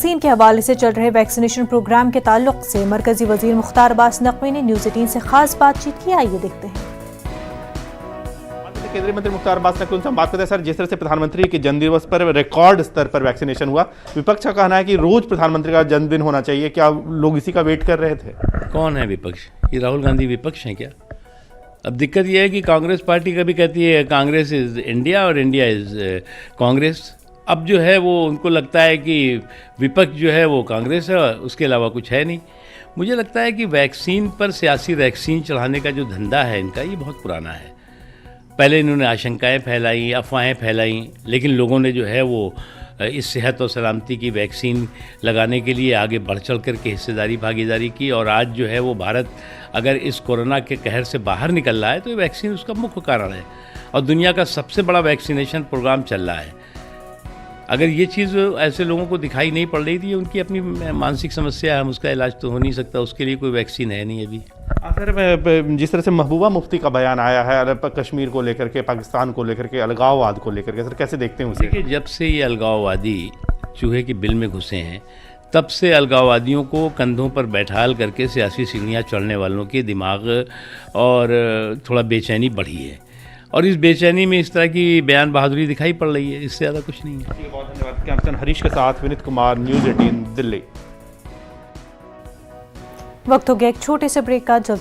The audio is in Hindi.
वैक्सीन के हवाले से चल रहे वैक्सीनेशन प्रोग्राम के ताल्लुक से मरकजी वजीर मुख्तार अब्बास नकवी ने न्यूज़ 18 से खास बातचीत की। आइए देखते हैं। केंद्रीय मंत्री मुख्तार अब्बास नकवी उनसे हम बात करते हैं। सर, जिस तरह से प्रधानमंत्री के जन्मदिवस पर रिकॉर्ड स्तर पर वैक्सीनेशन हुआ, विपक्ष का कहना है कि रोज प्रधानमंत्री का जन्मदिन होना चाहिए। क्या लोग इसी का वेट कर रहे थे? कौन है विपक्ष? ये राहुल गांधी विपक्ष हैं क्या? अब दिक्कत यह है कि कांग्रेस पार्टी कभी कहती है कांग्रेस इज़ इंडिया और इंडिया इज़ कांग्रेस। अब जो है वो उनको लगता है कि विपक्ष जो है वो कांग्रेस है, उसके अलावा कुछ है नहीं। मुझे लगता है कि वैक्सीन पर सियासी वैक्सीन चढ़ाने का जो धंधा है इनका, ये बहुत पुराना है। पहले इन्होंने आशंकाएं फैलाई, अफवाहें फैलाई, लेकिन लोगों ने जो है वो इस सेहत और सलामती की वैक्सीन लगाने के लिए आगे बढ़ चढ़ करके हिस्सेदारी भागीदारी की। और आज जो है वो भारत अगर इस कोरोना के कहर से बाहर निकल रहा है तो ये वैक्सीन उसका मुख्य कारण है और दुनिया का सबसे बड़ा वैक्सीनेशन प्रोग्राम चल रहा है। अगर ये चीज़ ऐसे लोगों को दिखाई नहीं पड़ रही थी, उनकी अपनी मानसिक समस्या है, हम उसका इलाज तो हो नहीं सकता, उसके लिए कोई वैक्सीन है नहीं अभी। सर, जिस तरह से महबूबा मुफ्ती का बयान आया है कश्मीर को लेकर के, पाकिस्तान को लेकर के, अलगाववाद को लेकर के, सर कैसे देखते हैं उसे? देखिए, जब से ये अलगाववादी चूहे की बिल में घुसे हैं, तब से अलगाववादियों को कंधों पर बैठाल करके सियासी सीढ़ियाँ चढ़ने वालों के दिमाग और थोड़ा बेचैनी बढ़ी है और इस बेचैनी में इस तरह की बयान बहादुरी दिखाई पड़ रही है, इससे ज़्यादा कुछ नहीं है। बहुत धन्यवाद। कैमरामैन हरीश के साथ विनीत कुमार, न्यूज़ 18 दिल्ली। वक्त हो गया एक छोटे से ब्रेक का। जल्द